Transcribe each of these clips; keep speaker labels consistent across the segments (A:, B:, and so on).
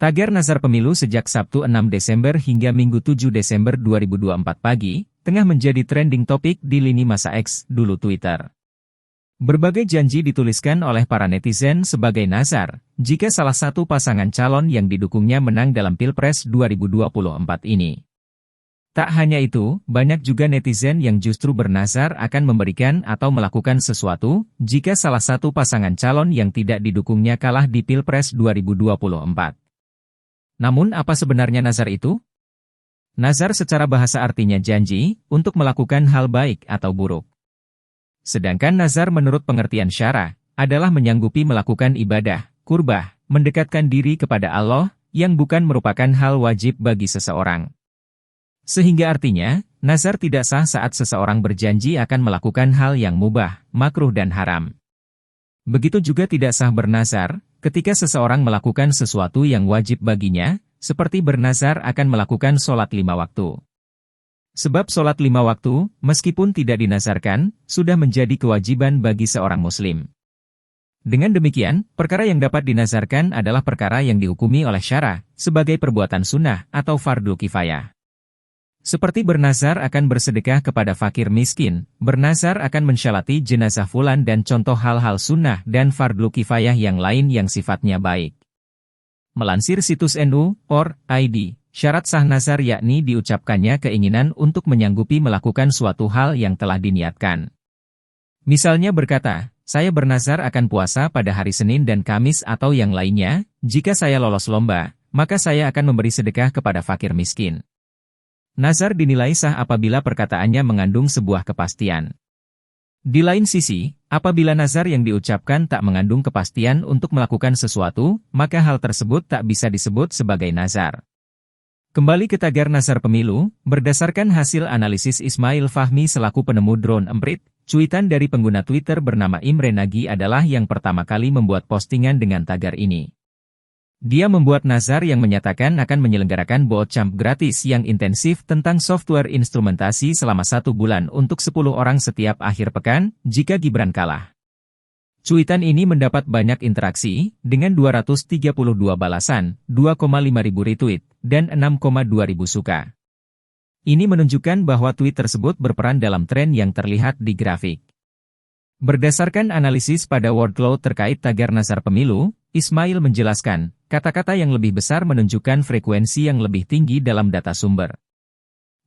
A: Tagar nazar pemilu sejak Sabtu 6 Desember hingga Minggu 7 Desember 2024 pagi, tengah menjadi trending topik di lini masa X, dulu Twitter. Berbagai janji dituliskan oleh para netizen sebagai nazar, jika salah satu pasangan calon yang didukungnya menang dalam Pilpres 2024 ini. Tak hanya itu, banyak juga netizen yang justru bernazar akan memberikan atau melakukan sesuatu, jika salah satu pasangan calon yang tidak didukungnya kalah di Pilpres 2024. Namun apa sebenarnya nazar itu? Nazar secara bahasa artinya janji, untuk melakukan hal baik atau buruk. Sedangkan nazar menurut pengertian syara, adalah menyanggupi melakukan ibadah, kurbah, mendekatkan diri kepada Allah, yang bukan merupakan hal wajib bagi seseorang. Sehingga artinya, nazar tidak sah saat seseorang berjanji akan melakukan hal yang mubah, makruh dan haram. Begitu juga tidak sah bernazar, ketika seseorang melakukan sesuatu yang wajib baginya, seperti bernazar akan melakukan sholat 5 waktu. Sebab sholat 5 waktu, meskipun tidak dinazarkan, sudah menjadi kewajiban bagi seorang muslim. Dengan demikian, perkara yang dapat dinazarkan adalah perkara yang dihukumi oleh syara, sebagai perbuatan sunnah atau fardhu kifayah. Seperti bernazar akan bersedekah kepada fakir miskin, bernazar akan mensyalati jenazah fulan dan contoh hal-hal sunnah dan fardhu kifayah yang lain yang sifatnya baik. Melansir situs nu.org, syarat sah nazar yakni diucapkannya keinginan untuk menyanggupi melakukan suatu hal yang telah diniatkan. Misalnya berkata, saya bernazar akan puasa pada hari Senin dan Kamis atau yang lainnya, jika saya lolos lomba, maka saya akan memberi sedekah kepada fakir miskin. Nazar dinilai sah apabila perkataannya mengandung sebuah kepastian. Di lain sisi, apabila nazar yang diucapkan tak mengandung kepastian untuk melakukan sesuatu, maka hal tersebut tak bisa disebut sebagai nazar. Kembali ke tagar nazar pemilu, berdasarkan hasil analisis Ismail Fahmi selaku penemu drone emprit, cuitan dari pengguna Twitter bernama Imre Nagy adalah yang pertama kali membuat postingan dengan tagar ini. Dia membuat nazar yang menyatakan akan menyelenggarakan bootcamp gratis yang intensif tentang software instrumentasi selama 1 bulan untuk 10 orang setiap akhir pekan, jika Gibran kalah. Cuitan ini mendapat banyak interaksi, dengan 232 balasan, 2,5 ribu retweet, dan 6,2 ribu suka. Ini menunjukkan bahwa tweet tersebut berperan dalam tren yang terlihat di grafik. Berdasarkan analisis pada Wordcloud terkait tagar nazar pemilu, Ismail menjelaskan, kata-kata yang lebih besar menunjukkan frekuensi yang lebih tinggi dalam data sumber.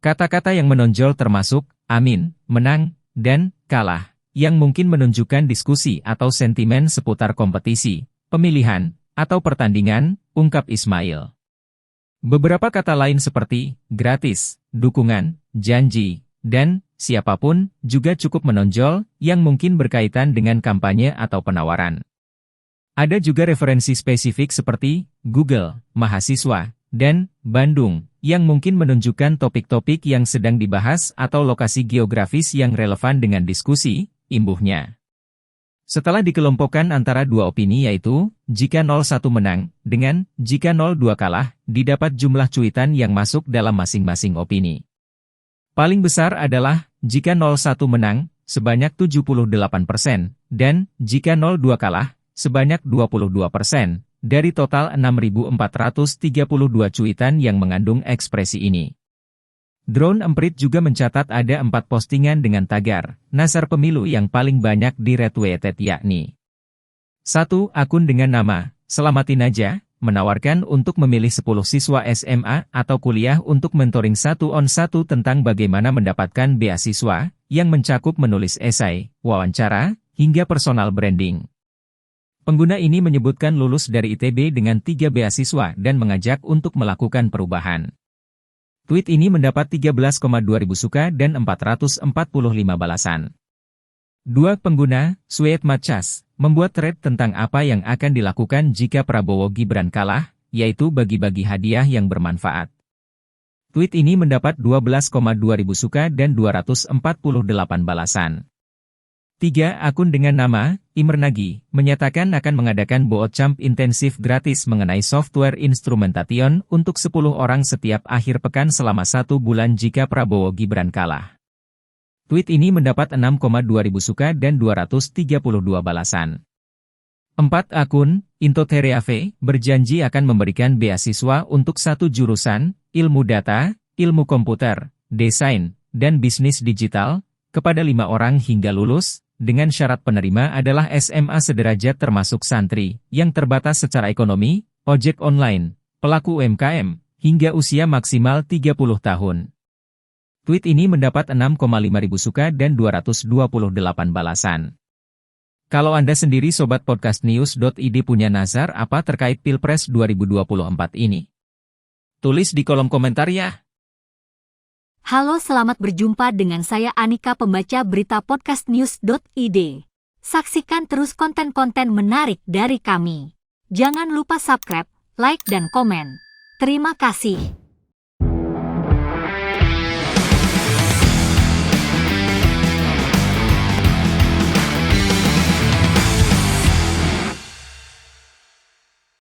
A: Kata-kata yang menonjol termasuk, amin, menang, dan kalah, yang mungkin menunjukkan diskusi atau sentimen seputar kompetisi, pemilihan, atau pertandingan, ungkap Ismail. Beberapa kata lain seperti, gratis, dukungan, janji, dan siapapun, juga cukup menonjol, yang mungkin berkaitan dengan kampanye atau penawaran. Ada juga referensi spesifik seperti Google, mahasiswa, dan Bandung, yang mungkin menunjukkan topik-topik yang sedang dibahas atau lokasi geografis yang relevan dengan diskusi, imbuhnya. Setelah dikelompokkan antara dua opini yaitu, jika 01 menang, dengan jika 02 kalah, didapat jumlah cuitan yang masuk dalam masing-masing opini. Paling besar adalah, jika 01 menang, sebanyak 78%, dan jika 02 kalah, sebanyak 22%, dari total 6.432 cuitan yang mengandung ekspresi ini. Drone emprit juga mencatat ada 4 postingan dengan tagar nazar pemilu yang paling banyak di-retweeted yakni 1. Akun dengan nama, Selamatin Aja, menawarkan untuk memilih 10 siswa SMA atau kuliah untuk mentoring 1-on-1 tentang bagaimana mendapatkan beasiswa, yang mencakup menulis esai, wawancara, hingga personal branding. Pengguna ini menyebutkan lulus dari ITB dengan 3 beasiswa dan mengajak untuk melakukan perubahan. Tweet ini mendapat 13,2 ribu suka dan 445 balasan. 2 pengguna, Sweet Matchas, membuat thread tentang apa yang akan dilakukan jika Prabowo Gibran kalah, yaitu bagi-bagi hadiah yang bermanfaat. Tweet ini mendapat 12,2 ribu suka dan 248 balasan. 3. Akun dengan nama, Imre Nagy, menyatakan akan mengadakan bootcamp intensif gratis mengenai software instrumentation untuk 10 orang setiap akhir pekan selama 1 bulan jika Prabowo Gibran kalah. Tweet ini mendapat 6,2 ribu suka dan 232 balasan. 4 akun, Intoteriave, berjanji akan memberikan beasiswa untuk 1 jurusan, ilmu data, ilmu komputer, desain, dan bisnis digital, kepada 5 orang hingga lulus, dengan syarat penerima adalah SMA sederajat termasuk santri, yang terbatas secara ekonomi, ojek online, pelaku UMKM, hingga usia maksimal 30 tahun. Tweet ini mendapat 6,5 ribu suka dan 228 balasan. Kalau Anda sendiri Sobat Podcast News.id punya nazar apa terkait Pilpres 2024 ini? Tulis di kolom komentar ya.
B: Halo, selamat berjumpa dengan saya Anika, pembaca berita podcastnews.id. Saksikan terus konten-konten menarik dari kami. Jangan lupa subscribe, like, dan komen. Terima kasih.